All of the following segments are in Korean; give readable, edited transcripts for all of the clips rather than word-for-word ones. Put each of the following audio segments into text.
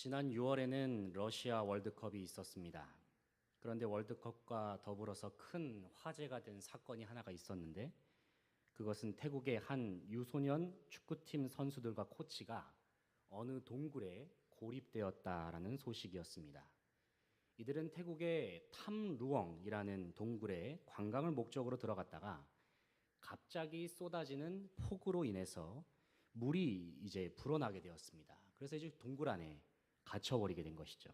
지난 6월에는 러시아 월드컵이 있었습니다. 그런데 월드컵과 더불어서 큰 화제가 된 사건이 하나가 있었는데 그것은 태국의 한 유소년 축구팀 선수들과 코치가 어느 동굴에 고립되었다라는 소식이었습니다. 이들은 태국의 탐루엉이라는 동굴에 관광을 목적으로 들어갔다가 갑자기 쏟아지는 폭우로 인해서 물이 이제 불어나게 되었습니다. 그래서 이제 동굴 안에 갇혀버리게 된 것이죠.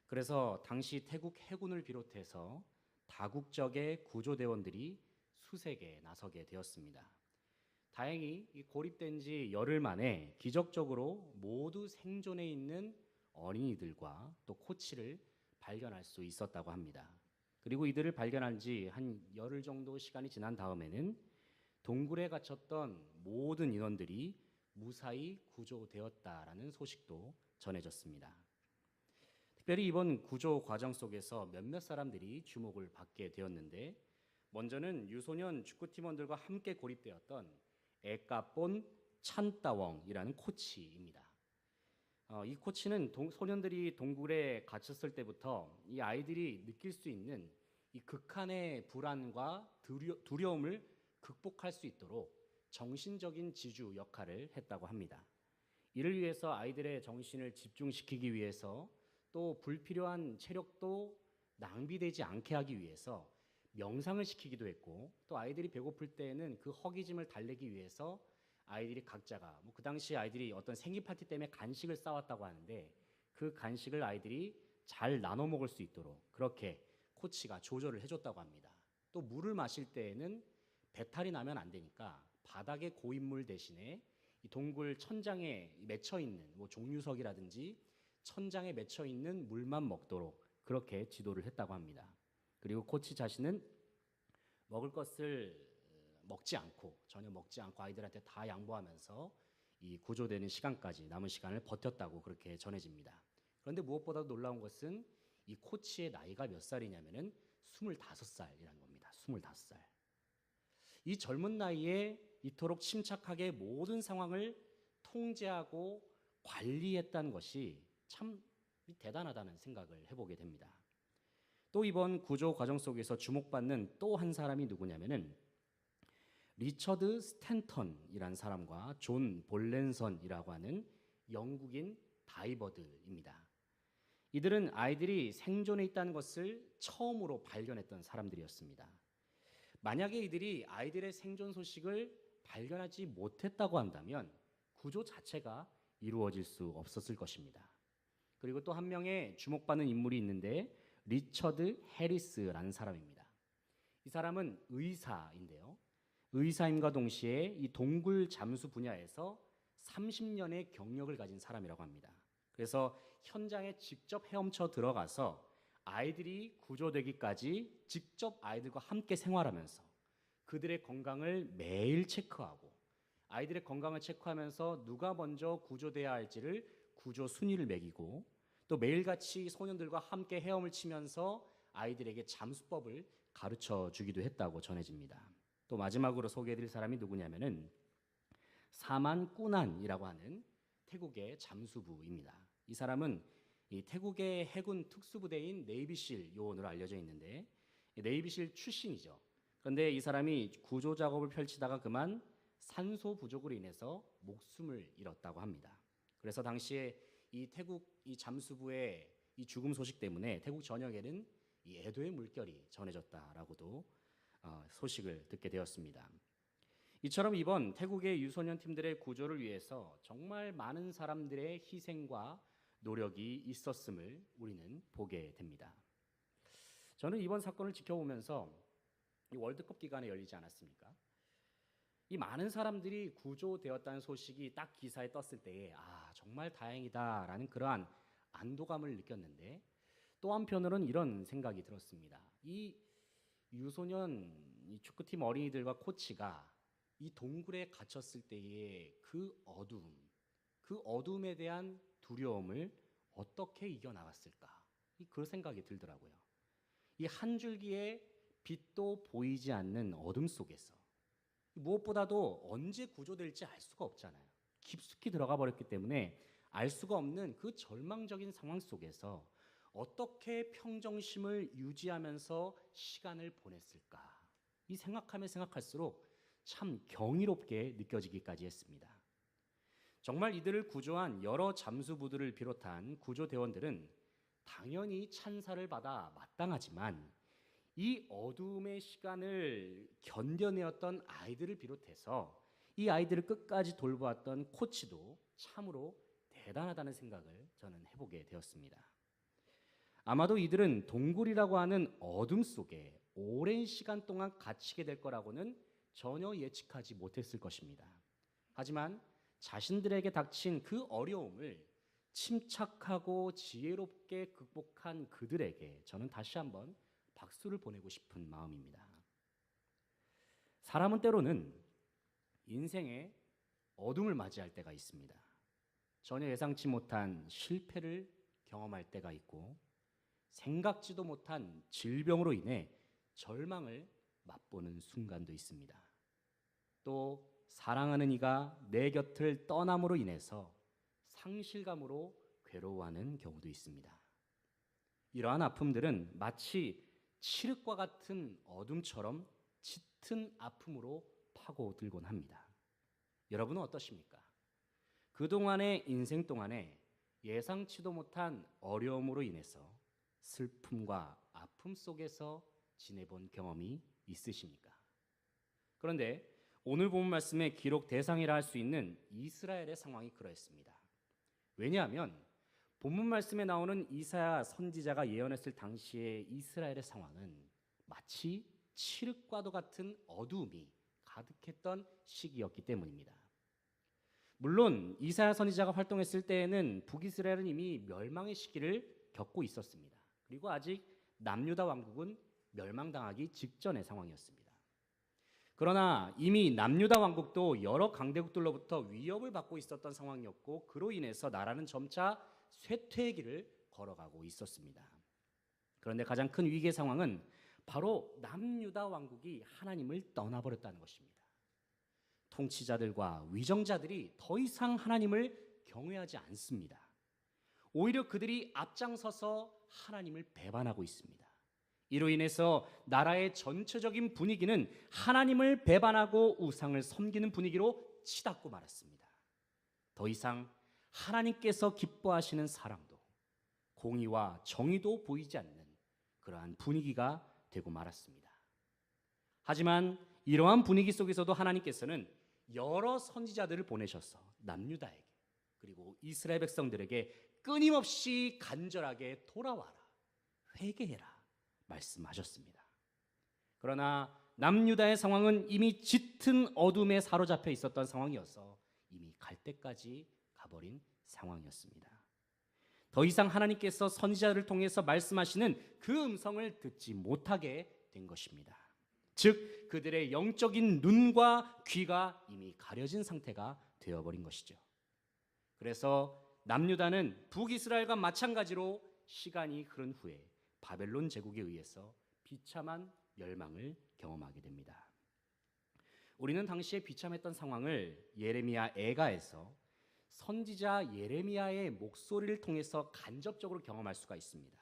그래서 당시 태국 해군을 비롯해서 다국적의 구조대원들이 수색에 나서게 되었습니다. 다행히 이 고립된 지 열흘 만에 기적적으로 모두 생존해 있는 어린이들과 또 코치를 발견할 수 있었다고 합니다. 그리고 이들을 발견한 지 한 열흘 정도 시간이 지난 다음에는 동굴에 갇혔던 모든 인원들이 무사히 구조되었다라는 소식도 전해졌습니다. 특별히 이번 구조 과정 속에서 몇몇 사람들이 주목을 받게 되었는데 먼저는 유소년 축구팀원들과 함께 고립되었던 에까본 찬따웡이라는 코치입니다. 이 코치는 소년들이 동굴에 갇혔을 때부터 이 아이들이 느낄 수 있는 이 극한의 불안과 두려움을 극복할 수 있도록 정신적인 지주 역할을 했다고 합니다. 이를 위해서 아이들의 정신을 집중시키기 위해서 또 불필요한 체력도 낭비되지 않게 하기 위해서 명상을 시키기도 했고 또 아이들이 배고플 때에는 그 허기짐을 달래기 위해서 아이들이 각자가 그 당시 아이들이 어떤 생일 파티 때문에 간식을 싸왔다고 하는데 그 간식을 아이들이 잘 나눠 먹을 수 있도록 그렇게 코치가 조절을 해줬다고 합니다. 또 물을 마실 때에는 배탈이 나면 안 되니까 바닥에 고인물 대신에 이 동굴 천장에 맺혀 있는 종류석이라든지 천장에 맺혀 있는 물만 먹도록 그렇게 지도를 했다고 합니다. 그리고 코치 자신은 먹을 것을 먹지 않고 전혀 먹지 않고 아이들한테 다 양보하면서 이 구조되는 시간까지 남은 시간을 버텼다고 그렇게 전해집니다. 그런데 무엇보다 놀라운 것은 이 코치의 나이가 몇 살이냐면은 25살이라는 겁니다. 25살. 이 젊은 나이에 이토록 침착하게 모든 상황을 통제하고 관리했다는 것이 참 대단하다는 생각을 해보게 됩니다. 또 이번 구조 과정 속에서 주목받는 또 한 사람이 누구냐면은 리처드 스탠턴이라는 사람과 존 볼렌선이라고 하는 영국인 다이버들입니다. 이들은 아이들이 생존해 있다는 것을 처음으로 발견했던 사람들이었습니다. 만약에 이들이 아이들의 생존 소식을 발견하지 못했다고 한다면 구조 자체가 이루어질 수 없었을 것입니다. 그리고 또 한 명의 주목받는 인물이 있는데 리처드 해리스라는 사람입니다. 이 사람은 의사인데요. 의사임과 동시에 이 동굴 잠수 분야에서 30년의 경력을 가진 사람이라고 합니다. 그래서 현장에 직접 헤엄쳐 들어가서 아이들이 구조되기까지 직접 아이들과 함께 생활하면서 그들의 건강을 매일 체크하고 아이들의 건강을 체크하면서 누가 먼저 구조돼야 할지를 구조 순위를 매기고 또 매일같이 소년들과 함께 헤엄을 치면서 아이들에게 잠수법을 가르쳐 주기도 했다고 전해집니다. 또 마지막으로 소개해드릴 사람이 누구냐면은 사만 꾸난이라고 하는 태국의 잠수부입니다. 이 사람은 이 태국의 해군 특수부대인 네이비실 요원으로 알려져 있는데 네이비실 출신이죠. 그런데 이 사람이 구조 작업을 펼치다가 그만 산소 부족으로 인해서 목숨을 잃었다고 합니다. 그래서 당시에 이 태국 이 잠수부의 이 죽음 소식 때문에 태국 전역에는 이 애도의 물결이 전해졌다라고도 소식을 듣게 되었습니다. 이처럼 이번 태국의 유소년 팀들의 구조를 위해서 정말 많은 사람들의 희생과 노력이 있었음을 우리는 보게 됩니다. 저는 이번 사건을 지켜보면서 이 월드컵 기간에 열리지 않았습니까? 이 많은 사람들이 구조되었다는 소식이 딱 기사에 떴을 때에 정말 다행이다라는 그러한 안도감을 느꼈는데 또 한편으로는 이런 생각이 들었습니다. 이 유소년 이 축구팀 어린이들과 코치가 이 동굴에 갇혔을 때의 그 어둠에 대한 두려움을 어떻게 이겨나갔을까? 그 생각이 들더라고요. 이 한 줄기의 빛도 보이지 않는 어둠 속에서 무엇보다도 언제 구조될지 알 수가 없잖아요. 깊숙이 들어가 버렸기 때문에 알 수가 없는 그 절망적인 상황 속에서 어떻게 평정심을 유지하면서 시간을 보냈을까? 이 생각하면 생각할수록 참 경이롭게 느껴지기까지 했습니다. 정말 이들을 구조한 여러 잠수부들을 비롯한 구조대원들은 당연히 찬사를 받아 마땅하지만 이 어두움의 시간을 견뎌내었던 아이들을 비롯해서 이 아이들을 끝까지 돌보았던 코치도 참으로 대단하다는 생각을 저는 해보게 되었습니다. 아마도 이들은 동굴이라고 하는 어둠 속에 오랜 시간 동안 갇히게 될 거라고는 전혀 예측하지 못했을 것입니다. 하지만 자신들에게 닥친 그 어려움을 침착하고 지혜롭게 극복한 그들에게 저는 다시 한번 박수를 보내고 싶은 마음입니다. 사람은 때로는 인생의 어둠을 맞이할 때가 있습니다. 전혀 예상치 못한 실패를 경험할 때가 있고 생각지도 못한 질병으로 인해 절망을 맛보는 순간도 있습니다. 또 사랑하는 이가 내 곁을 떠남으로 인해서 상실감으로 괴로워하는 경우도 있습니다. 이러한 아픔들은 마치 칠흑과 같은 어둠처럼 짙은 아픔으로 파고들곤 합니다. 여러분은 어떠십니까? 그동안의 인생 동안에 예상치도 못한 어려움으로 인해서 슬픔과 아픔 속에서 지내본 경험이 있으십니까? 그런데 오늘 본 말씀의 기록 대상이라 할 수 있는 이스라엘의 상황이 그러했습니다. 왜냐하면 본문 말씀에 나오는 이사야 선지자가 예언했을 당시의 이스라엘의 상황은 마치 칠흑과도 같은 어두움이 가득했던 시기였기 때문입니다. 물론 이사야 선지자가 활동했을 때에는 북이스라엘은 이미 멸망의 시기를 겪고 있었습니다. 그리고 아직 남유다 왕국은 멸망당하기 직전의 상황이었습니다. 그러나 이미 남유다 왕국도 여러 강대국들로부터 위협을 받고 있었던 상황이었고 그로 인해서 나라는 점차 쇠퇴의 길을 걸어가고 있었습니다. 그런데 가장 큰 위기의 상황은 바로 남유다 왕국이 하나님을 떠나버렸다는 것입니다. 통치자들과 위정자들이 더 이상 하나님을 경외하지 않습니다. 오히려 그들이 앞장서서 하나님을 배반하고 있습니다. 이로 인해서 나라의 전체적인 분위기는 하나님을 배반하고 우상을 섬기는 분위기로 치닫고 말았습니다. 더 이상 하나님께서 기뻐하시는 사랑도 공의와 정의도 보이지 않는 그러한 분위기가 되고 말았습니다. 하지만 이러한 분위기 속에서도 하나님께서는 여러 선지자들을 보내셔서 남유다에게 그리고 이스라엘 백성들에게 끊임없이 간절하게 돌아와라, 회개해라 말씀하셨습니다. 그러나 남유다의 상황은 이미 짙은 어둠에 사로잡혀 있었던 상황이어서 이미 갈 때까지 가버린 상황이었습니다. 더 이상 하나님께서 선지자를 통해서 말씀하시는 그 음성을 듣지 못하게 된 것입니다. 즉 그들의 영적인 눈과 귀가 이미 가려진 상태가 되어버린 것이죠. 그래서 남유다는 북이스라엘과 마찬가지로 시간이 흐른 후에 바벨론 제국에 의해서 비참한 멸망을 경험하게 됩니다. 우리는 당시에 비참했던 상황을 예레미야 애가에서 선지자 예레미야의 목소리를 통해서 간접적으로 경험할 수가 있습니다.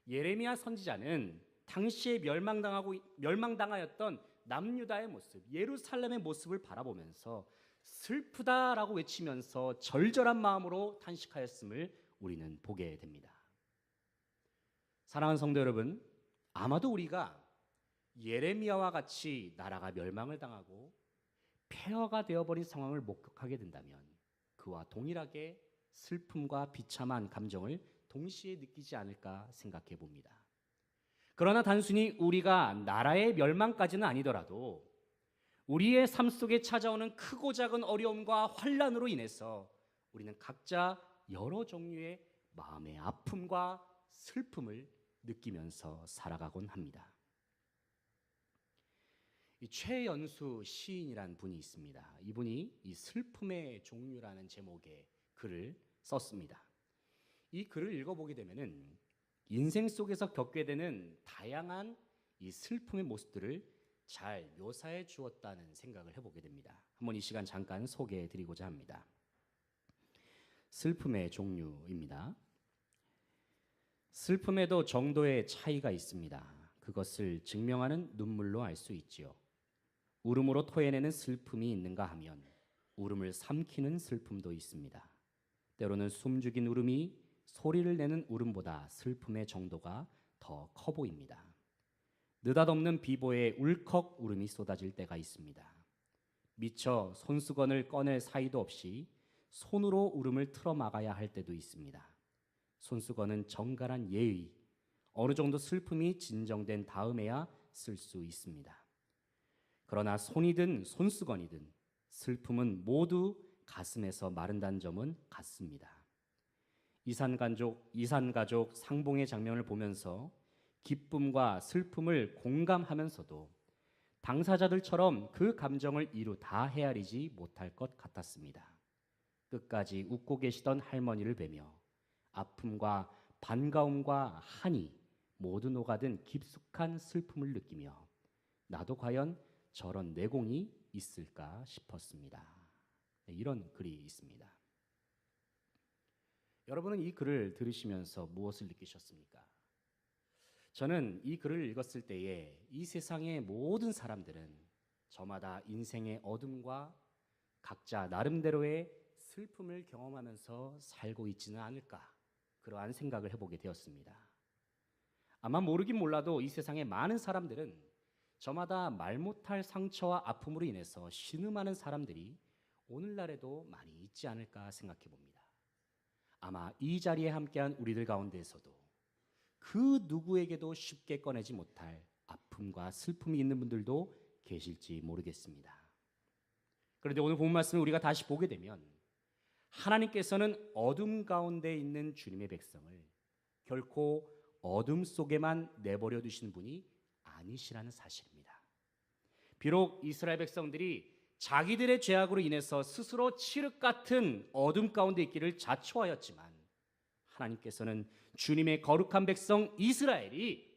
예레미야 선지자는 당시에 멸망당하였던 남유다의 모습, 예루살렘의 모습을 바라보면서 슬프다라고 외치면서 절절한 마음으로 탄식하였음을 우리는 보게 됩니다. 사랑하는 성도 여러분, 아마도 우리가 예레미야와 같이 나라가 멸망을 당하고 폐허가 되어버린 상황을 목격하게 된다면 그와 동일하게 슬픔과 비참한 감정을 동시에 느끼지 않을까 생각해 봅니다. 그러나 단순히 우리가 나라의 멸망까지는 아니더라도 우리의 삶 속에 찾아오는 크고 작은 어려움과 환난으로 인해서 우리는 각자 여러 종류의 마음의 아픔과 슬픔을 느끼면서 살아가곤 합니다. 이 최연수 시인이란 분이 있습니다. 이분이 이 슬픔의 종류라는 제목의 글을 썼습니다. 이 글을 읽어보게 되면은 인생 속에서 겪게 되는 다양한 이 슬픔의 모습들을 잘 묘사해 주었다는 생각을 해보게 됩니다. 한번 이 시간 잠깐 소개해 드리고자 합니다. 슬픔의 종류입니다. 슬픔에도 정도의 차이가 있습니다. 그것을 증명하는 눈물로 알 수 있지요. 울음으로 토해내는 슬픔이 있는가 하면 울음을 삼키는 슬픔도 있습니다. 때로는 숨죽인 울음이 소리를 내는 울음보다 슬픔의 정도가 더 커 보입니다. 느닷없는 비보에 울컥 울음이 쏟아질 때가 있습니다. 미처 손수건을 꺼낼 사이도 없이 손으로 울음을 틀어막아야 할 때도 있습니다. 손수건은 정갈한 예의, 어느 정도 슬픔이 진정된 다음에야 쓸 수 있습니다. 그러나 손이든 손수건이든 슬픔은 모두 가슴에서 마른다는 점은 같습니다. 이산가족 상봉의 장면을 보면서 기쁨과 슬픔을 공감하면서도 당사자들처럼 그 감정을 이루 다 헤아리지 못할 것 같았습니다. 끝까지 웃고 계시던 할머니를 뵈며 아픔과 반가움과 한이 모두 녹아든 깊숙한 슬픔을 느끼며 나도 과연 저런 내공이 있을까 싶었습니다. 이런 글이 있습니다. 여러분은 이 글을 들으시면서 무엇을 느끼셨습니까? 저는 이 글을 읽었을 때에 이 세상의 모든 사람들은 저마다 인생의 어둠과 각자 나름대로의 슬픔을 경험하면서 살고 있지는 않을까, 그러한 생각을 해보게 되었습니다. 아마 모르긴 몰라도 이 세상의 많은 사람들은 저마다 말 못할 상처와 아픔으로 인해서 신음하는 사람들이 오늘날에도 많이 있지 않을까 생각해 봅니다. 아마 이 자리에 함께한 우리들 가운데에서도 그 누구에게도 쉽게 꺼내지 못할 아픔과 슬픔이 있는 분들도 계실지 모르겠습니다. 그런데 오늘 본 말씀을 우리가 다시 보게 되면 하나님께서는 어둠 가운데 있는 주님의 백성을 결코 어둠 속에만 내버려 두시는 분이 아니시라는 사실입니다. 비록 이스라엘 백성들이 자기들의 죄악으로 인해서 스스로 칠흑 같은 어둠 가운데 있기를 자초하였지만 하나님께서는 주님의 거룩한 백성 이스라엘이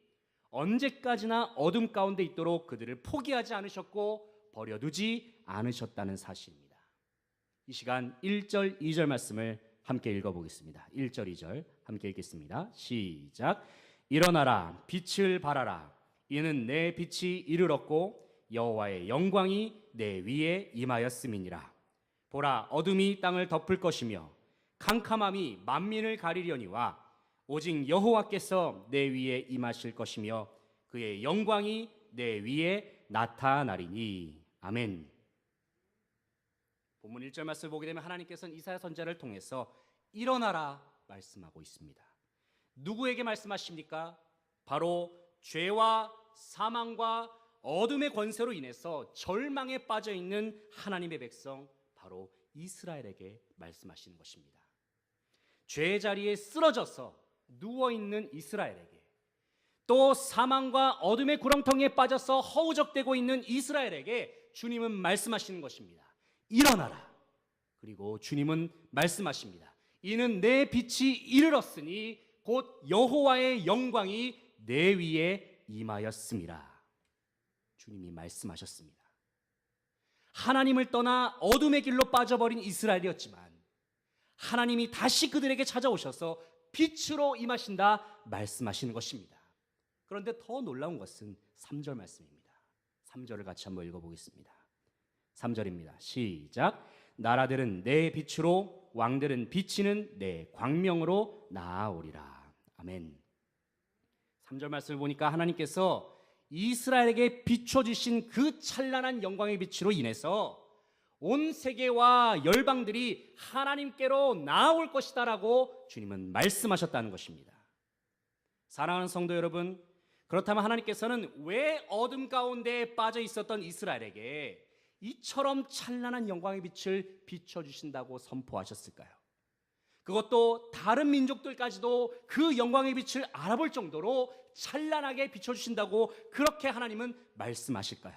언제까지나 어둠 가운데 있도록 그들을 포기하지 않으셨고 버려두지 않으셨다는 사실입니다. 이 시간 1절, 2절 말씀을 함께 읽어보겠습니다. 1절, 2절 함께 읽겠습니다. 시작. 일어나라, 빛을 발하라. 이는 내 빛이 이르렀고 여호와의 영광이 내 위에 임하였음이니라. 보라, 어둠이 땅을 덮을 것이며 캄캄함이 만민을 가리려니와 오직 여호와께서 내 위에 임하실 것이며 그의 영광이 내 위에 나타나리니. 아멘. 본문 1절 말씀을 보게 되면 하나님께서는 이사야 선지자를 통해서 일어나라 말씀하고 있습니다. 누구에게 말씀하십니까? 바로 죄와 사망과 어둠의 권세로 인해서 절망에 빠져 있는 하나님의 백성, 바로 이스라엘에게 말씀하시는 것입니다. 죄의 자리에 쓰러져서 누워있는 이스라엘에게, 또 사망과 어둠의 구렁텅이에 빠져서 허우적대고 있는 이스라엘에게 주님은 말씀하시는 것입니다. 일어나라. 그리고 주님은 말씀하십니다. 이는 내 빛이 이르렀으니 곧 여호와의 영광이 내 위에 임하였음이라. 주님이 말씀하셨습니다. 하나님을 떠나 어둠의 길로 빠져버린 이스라엘이었지만 하나님이 다시 그들에게 찾아오셔서 빛으로 임하신다 말씀하시는 것입니다. 그런데 더 놀라운 것은 3절 말씀입니다. 3절을 같이 한번 읽어보겠습니다. 3절입니다. 시작. 나라들은 내 빛으로, 왕들은 비치는 내 광명으로 나아오리라. 아멘. 3절 말씀을 보니까 하나님께서 이스라엘에게 비춰주신 그 찬란한 영광의 빛으로 인해서 온 세계와 열방들이 하나님께로 나아올 것이다라고 주님은 말씀하셨다는 것입니다. 사랑하는 성도 여러분, 그렇다면 하나님께서는 왜 어둠 가운데 빠져 있었던 이스라엘에게 이처럼 찬란한 영광의 빛을 비춰주신다고 선포하셨을까요? 그것도 다른 민족들까지도 그 영광의 빛을 알아볼 정도로 찬란하게 비춰주신다고 그렇게 하나님은 말씀하실까요?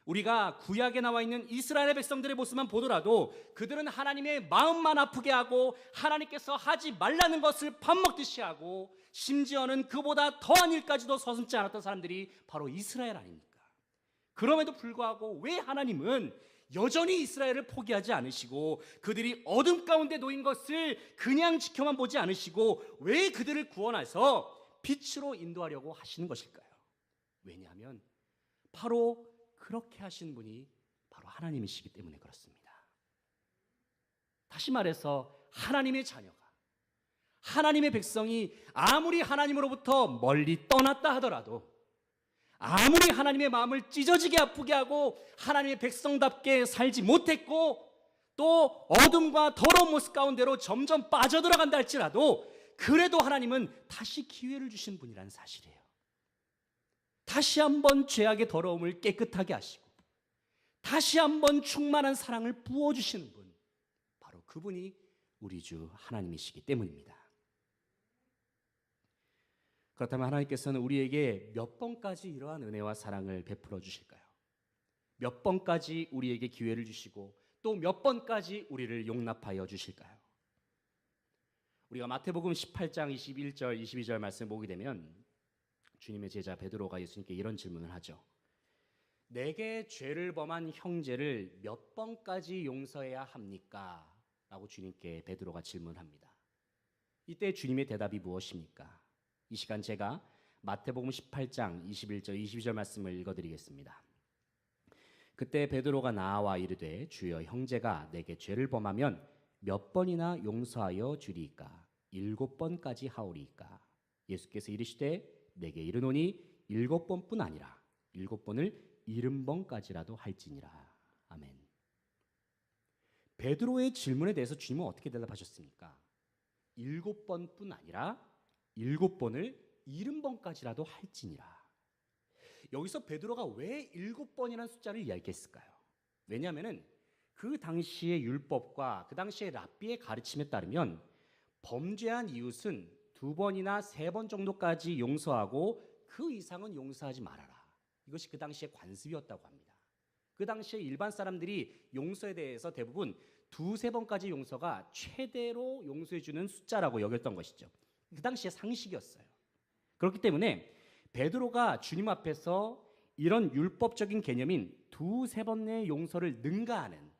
우리가 구약에 나와 있는 이스라엘의 백성들의 모습만 보더라도 그들은 하나님의 마음만 아프게 하고 하나님께서 하지 말라는 것을 밥 먹듯이 하고 심지어는 그보다 더한 일까지도 서슴지 않았던 사람들이 바로 이스라엘 아닙니까? 그럼에도 불구하고 왜 하나님은 여전히 이스라엘을 포기하지 않으시고 그들이 어둠 가운데 놓인 것을 그냥 지켜만 보지 않으시고 왜 그들을 구원해서 빛으로 인도하려고 하시는 것일까요? 왜냐하면 바로 그렇게 하신 분이 바로 하나님이시기 때문에 그렇습니다. 다시 말해서 하나님의 자녀가, 하나님의 백성이 아무리 하나님으로부터 멀리 떠났다 하더라도, 아무리 하나님의 마음을 찢어지게 아프게 하고 하나님의 백성답게 살지 못했고 또 어둠과 더러운 모습 가운데로 점점 빠져들어간다 할지라도 그래도 하나님은 다시 기회를 주신 분이라는 사실이에요. 다시 한번 죄악의 더러움을 깨끗하게 하시고 다시 한번 충만한 사랑을 부어주시는 분, 바로 그분이 우리 주 하나님이시기 때문입니다. 그렇다면 하나님께서는 우리에게 몇 번까지 이러한 은혜와 사랑을 베풀어 주실까요? 몇 번까지 우리에게 기회를 주시고 또 몇 번까지 우리를 용납하여 주실까요? 우리가 마태복음 18장 21절 22절 말씀 보게 되면 주님의 제자 베드로가 예수님께 이런 질문을 하죠. 내게 죄를 범한 형제를 몇 번까지 용서해야 합니까? 라고 주님께 베드로가 질문합니다. 이때 주님의 대답이 무엇입니까? 이 시간 제가 마태복음 18장 21절 22절 말씀을 읽어드리겠습니다. 그때 베드로가 나와 이르되 주여 형제가 내게 죄를 범하면 몇 번이나 용서하여 주리이까? 7번까지 하오리이까? 예수께서 이르시되 내게 이르노니 7번뿐 아니라 7번을 70번까지라도 할지니라. 아멘. 베드로의 질문에 대해서 주님은 어떻게 대답하셨습니까? 7번뿐 아니라 7번을 70번까지라도 할지니라. 여기서 베드로가 왜 7번이라는 숫자를 이야기했을까요? 왜냐하면 그 당시의 율법과 그 당시의 랍비의 가르침에 따르면 범죄한 이웃은 2번이나 3번 정도까지 용서하고 그 이상은 용서하지 말아라. 이것이 그 당시의 관습이었다고 합니다. 그 당시에 일반 사람들이 용서에 대해서 대부분 2-3번까지 용서가 최대로 용서해주는 숫자라고 여겼던 것이죠. 그 당시의 상식이었어요. 그렇기 때문에 베드로가 주님 앞에서 이런 율법적인 개념인 2-3번 내의 용서를 능가하는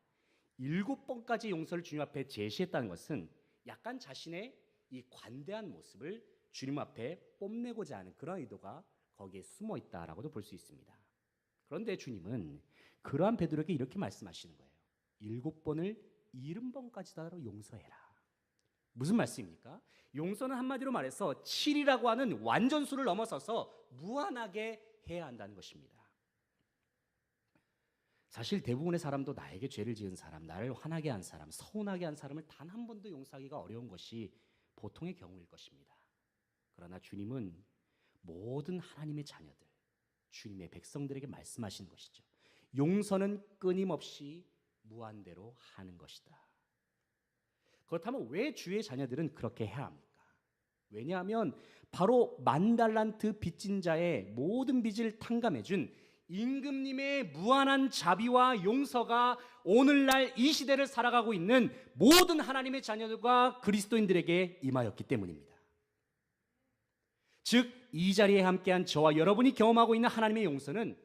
7번까지 용서를 주님 앞에 제시했다는 것은 약간 자신의 이 관대한 모습을 주님 앞에 뽐내고자 하는 그런 의도가 거기에 숨어 있다라고도 볼 수 있습니다. 그런데 주님은 그러한 베드로에게 이렇게 말씀하시는 거예요. 7번을 70번까지도 용서해라. 무슨 말씀입니까? 용서는 한마디로 말해서 7이라고 하는 완전수를 넘어서서 무한하게 해야 한다는 것입니다. 사실 대부분의 사람도 나에게 죄를 지은 사람, 나를 화나게 한 사람, 서운하게 한 사람을 단 한 번도 용서하기가 어려운 것이 보통의 경우일 것입니다. 그러나 주님은 모든 하나님의 자녀들, 주님의 백성들에게 말씀하시는 것이죠. 용서는 끊임없이 무한대로 하는 것이다. 그렇다면 왜 주의 자녀들은 그렇게 해야 합니까? 왜냐하면 바로 10,000달란트 빚진 자의 모든 빚을 탕감해준 임금님의 무한한 자비와 용서가 오늘날 이 시대를 살아가고 있는 모든 하나님의 자녀들과 그리스도인들에게 임하였기 때문입니다. 즉, 이 자리에 함께한 저와 여러분이 경험하고 있는 하나님의 용서는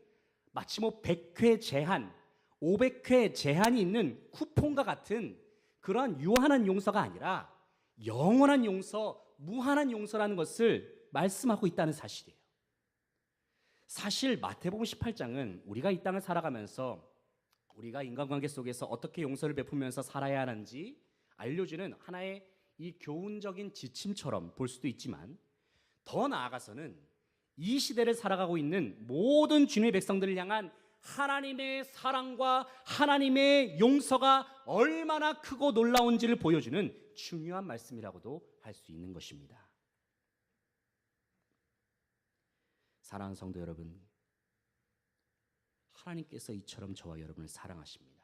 마치 100회 제한, 500회 제한이 있는 쿠폰과 같은 그러한 유한한 용서가 아니라 영원한 용서, 무한한 용서라는 것을 말씀하고 있다는 사실이에요. 사실 마태복음 18장은 우리가 이 땅을 살아가면서 우리가 인간관계 속에서 어떻게 용서를 베푸면서 살아야 하는지 알려주는 하나의 이 교훈적인 지침처럼 볼 수도 있지만 더 나아가서는 이 시대를 살아가고 있는 모든 주님의 백성들을 향한 하나님의 사랑과 하나님의 용서가 얼마나 크고 놀라운지를 보여주는 중요한 말씀이라고도 할 수 있는 것입니다. 사랑하는 성도 여러분, 하나님께서 이처럼 저와 여러분을 사랑하십니다.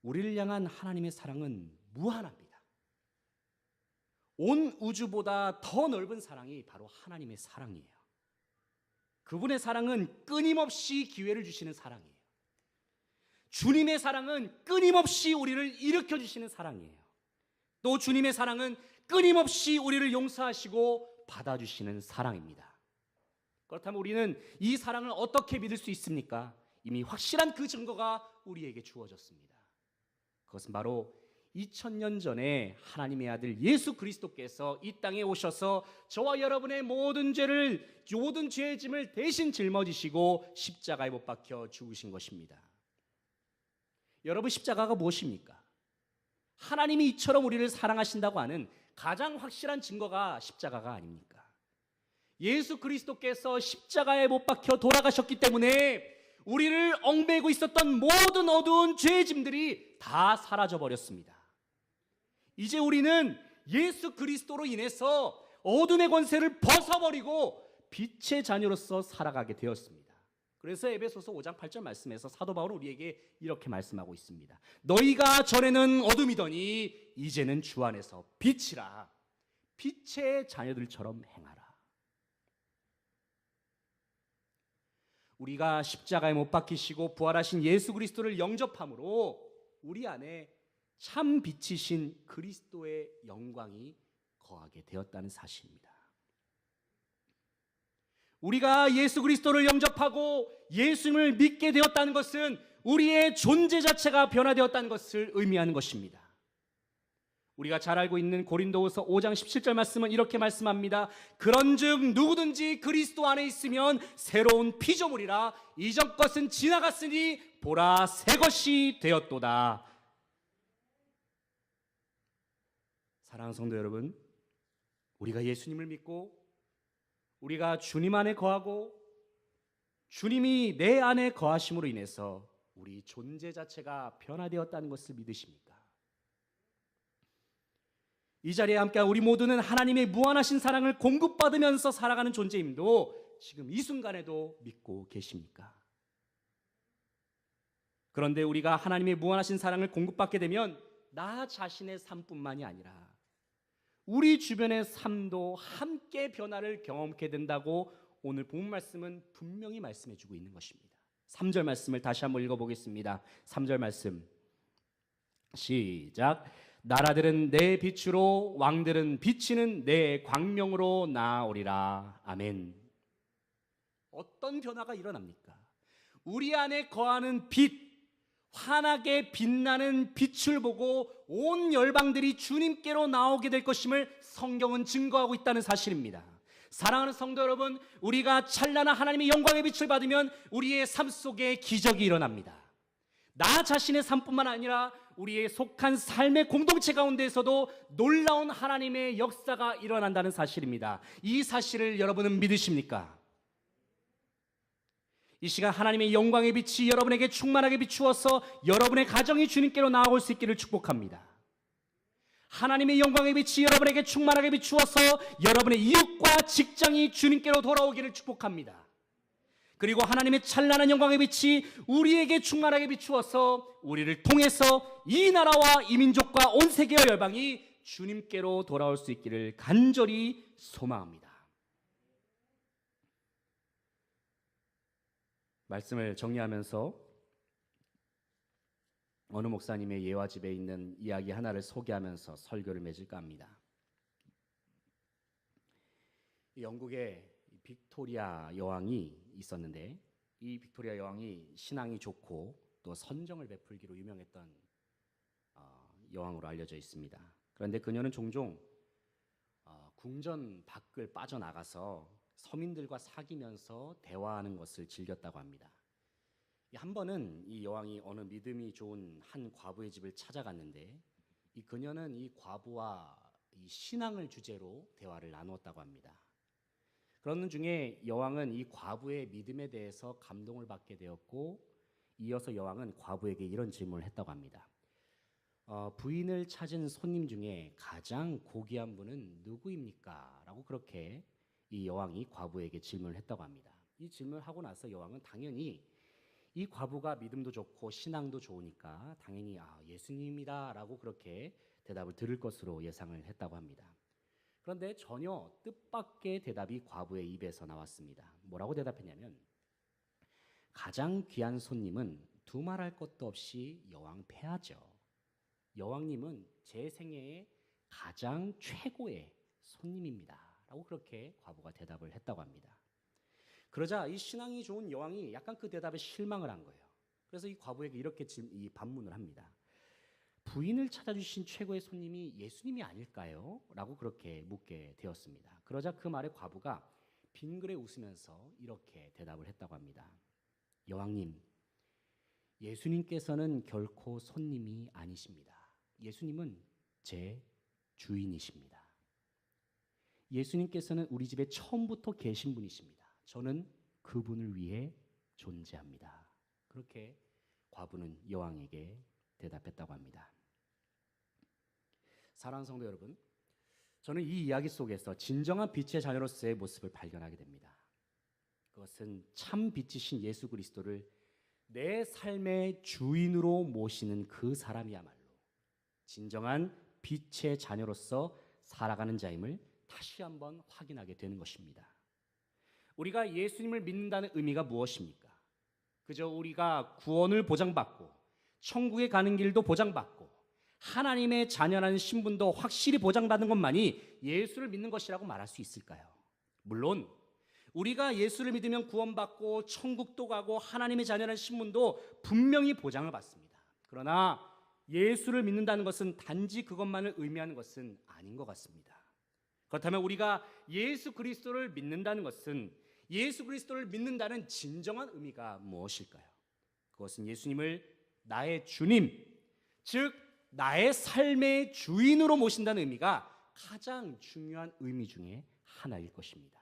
우리를 향한 하나님의 사랑은 무한합니다. 온 우주보다 더 넓은 사랑이 바로 하나님의 사랑이에요. 그분의 사랑은 끊임없이 기회를 주시는 사랑이에요. 주님의 사랑은 끊임없이 우리를 일으켜 주시는 사랑이에요. 또 주님의 사랑은 끊임없이 우리를 용서하시고 받아주시는 사랑입니다. 그렇다면 우리는 이 사랑을 어떻게 믿을 수 있습니까? 이미 확실한 그 증거가 우리에게 주어졌습니다. 그것은 바로 2000년 전에 하나님의 아들 예수 그리스도께서 이 땅에 오셔서 저와 여러분의 모든 죄의 짐을 대신 짊어지시고 십자가에 못 박혀 죽으신 것입니다. 여러분, 십자가가 무엇입니까? 하나님이 이처럼 우리를 사랑하신다고 하는 가장 확실한 증거가 십자가가 아닙니까? 예수 그리스도께서 십자가에 못 박혀 돌아가셨기 때문에 우리를 얽매이고 있었던 모든 어두운 죄의 짐들이 다 사라져 버렸습니다. 이제 우리는 예수 그리스도로 인해서 어둠의 권세를 벗어버리고 빛의 자녀로서 살아가게 되었습니다. 그래서 에베소서 5장 8절 말씀에서 사도 바울은 우리에게 이렇게 말씀하고 있습니다. 너희가 전에는 어둠이더니 이제는 주 안에서 빛이라. 빛의 자녀들처럼 행하라. 우리가 십자가에 못 박히시고 부활하신 예수 그리스도를 영접함으로 우리 안에 참 빛이신 그리스도의 영광이 거하게 되었다는 사실입니다. 우리가 예수 그리스도를 영접하고 예수님을 믿게 되었다는 것은 우리의 존재 자체가 변화되었다는 것을 의미하는 것입니다. 우리가 잘 알고 있는 고린도후서 5장 17절 말씀은 이렇게 말씀합니다. 그런즉 누구든지 그리스도 안에 있으면 새로운 피조물이라. 이전 것은 지나갔으니 보라 새 것이 되었도다. 사랑하는 성도 여러분, 우리가 예수님을 믿고 우리가 주님 안에 거하고 주님이 내 안에 거하심으로 인해서 우리 존재 자체가 변화되었다는 것을 믿으십니까? 이 자리에 함께한 우리 모두는 하나님의 무한하신 사랑을 공급받으면서 살아가는 존재임도 지금 이 순간에도 믿고 계십니까? 그런데 우리가 하나님의 무한하신 사랑을 공급받게 되면 나 자신의 삶뿐만이 아니라 우리 주변의 삶도 함께 변화를 경험하게 된다고 오늘 본문 말씀은 분명히 말씀해 주고 있는 것입니다. 3절 말씀을 다시 한번 읽어보겠습니다. 3절 말씀 시작. 나라들은 내 빛으로 왕들은 비치는 내 광명으로 나아오리라. 아멘. 어떤 변화가 일어납니까? 우리 안에 거하는 빛, 환하게 빛나는 빛을 보고 온 열방들이 주님께로 나오게 될 것임을 성경은 증거하고 있다는 사실입니다. 사랑하는 성도 여러분, 우리가 찬란한 하나님의 영광의 빛을 받으면 우리의 삶 속에 기적이 일어납니다. 나 자신의 삶뿐만 아니라 우리의 속한 삶의 공동체 가운데에서도 놀라운 하나님의 역사가 일어난다는 사실입니다. 이 사실을 여러분은 믿으십니까? 이 시간 하나님의 영광의 빛이 여러분에게 충만하게 비추어서 여러분의 가정이 주님께로 나아올 수 있기를 축복합니다. 하나님의 영광의 빛이 여러분에게 충만하게 비추어서 여러분의 이웃과 직장이 주님께로 돌아오기를 축복합니다. 그리고 하나님의 찬란한 영광의 빛이 우리에게 충만하게 비추어서 우리를 통해서 이 나라와 이 민족과 온 세계의 열방이 주님께로 돌아올 수 있기를 간절히 소망합니다. 말씀을 정리하면서 어느 목사님의 예화집에 있는 이야기 하나를 소개하면서 설교를 맺을까 합니다. 영국에 빅토리아 여왕이 있었는데 이 빅토리아 여왕이 신앙이 좋고 또 선정을 베풀기로 유명했던 여왕으로 알려져 있습니다. 그런데 그녀는 종종 궁전 밖을 빠져나가서 서민들과 사귀면서 대화하는 것을 즐겼다고 합니다. 한 번은 이 여왕이 어느 믿음이 좋은 한 과부의 집을 찾아갔는데 이 그녀는 이 과부와 이 신앙을 주제로 대화를 나누었다고 합니다. 그러는 중에 여왕은 이 과부의 믿음에 대해서 감동을 받게 되었고 이어서 여왕은 과부에게 이런 질문을 했다고 합니다. 부인을 찾은 손님 중에 가장 고귀한 분은 누구입니까? 라고 그렇게 이 여왕이 과부에게 질문을 했다고 합니다. 이 질문을 하고 나서 여왕은 당연히 이 과부가 믿음도 좋고 신앙도 좋으니까 당연히 예수님이다 라고 그렇게 대답을 들을 것으로 예상을 했다고 합니다. 그런데 전혀 뜻밖의 대답이 과부의 입에서 나왔습니다. 뭐라고 대답했냐면 가장 귀한 손님은 두말할 것도 없이 여왕 폐하죠. 여왕님은 제 생애의 가장 최고의 손님입니다 라고 그렇게 과부가 대답을 했다고 합니다. 그러자 이 신앙이 좋은 여왕이 약간 그 대답에 실망을 한 거예요. 그래서 이 과부에게 이렇게 이 반문을 합니다. 부인을 찾아주신 최고의 손님이 예수님이 아닐까요? 라고 그렇게 묻게 되었습니다. 그러자 그 말에 과부가 빙그레 웃으면서 이렇게 대답을 했다고 합니다. 여왕님, 예수님께서는 결코 손님이 아니십니다. 예수님은 제 주인이십니다. 예수님께서는 우리 집에 처음부터 계신 분이십니다. 저는 그분을 위해 존재합니다. 그렇게 과부는 여왕에게 대답했다고 합니다. 사랑하는 성도 여러분, 저는 이 이야기 속에서 진정한 빛의 자녀로서의 모습을 발견하게 됩니다. 그것은 참 빛이신 예수 그리스도를 내 삶의 주인으로 모시는 그 사람이야말로 진정한 빛의 자녀로서 살아가는 자임을 다시 한번 확인하게 되는 것입니다. 우리가 예수님을 믿는다는 의미가 무엇입니까? 그저 우리가 구원을 보장받고 천국에 가는 길도 보장받고 하나님의 자녀라는 신분도 확실히 보장받는 것만이 예수를 믿는 것이라고 말할 수 있을까요? 물론 우리가 예수를 믿으면 구원받고 천국도 가고 하나님의 자녀라는 신분도 분명히 보장을 받습니다. 그러나 예수를 믿는다는 것은 단지 그것만을 의미하는 것은 아닌 것 같습니다. 그렇다면 우리가 예수 그리스도를 믿는다는 것은 예수 그리스도를 믿는다는 진정한 의미가 무엇일까요? 그것은 예수님을 나의 주님, 즉 나의 삶의 주인으로 모신다는 의미가 가장 중요한 의미 중에 하나일 것입니다.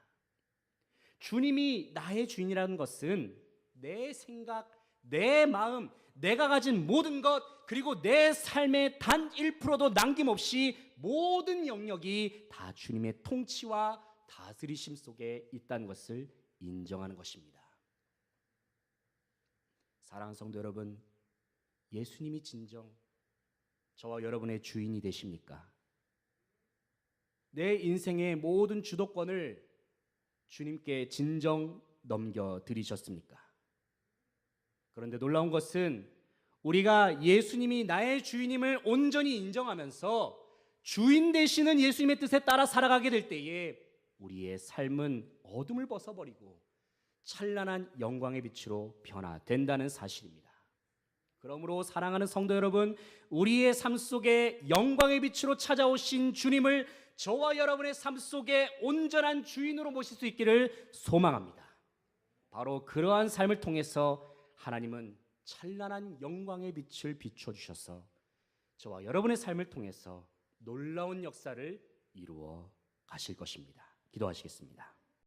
주님이 나의 주인이라는 것은 내 생각, 내 마음, 내가 가진 모든 것, 그리고 내 삶의 단 1%도 남김없이 모든 영역이 다 주님의 통치와 다스리심 속에 있다는 것을 인정하는 것입니다. 사랑하는 성도 여러분, 예수님이 진정 저와 여러분의 주인이 되십니까? 내 인생의 모든 주도권을 주님께 진정 넘겨드리셨습니까? 그런데 놀라운 것은 우리가 예수님이 나의 주인임을 온전히 인정하면서 주인 되시는 예수님의 뜻에 따라 살아가게 될 때에 우리의 삶은 어둠을 벗어버리고 찬란한 영광의 빛으로 변화된다는 사실입니다. 그러므로 사랑하는 성도 여러분, 우리의 삶 속에 영광의 빛으로 찾아오신 주님을 저와 여러분의 삶 속에 온전한 주인으로 모실 수 있기를 소망합니다. 바로 그러한 삶을 통해서 하나님은 찬란한 영광의 빛을 비춰주셔서 저와 여러분의 삶을 통해서 놀라운 역사를 이루어 가실 것입니다. 기도하시겠습니다.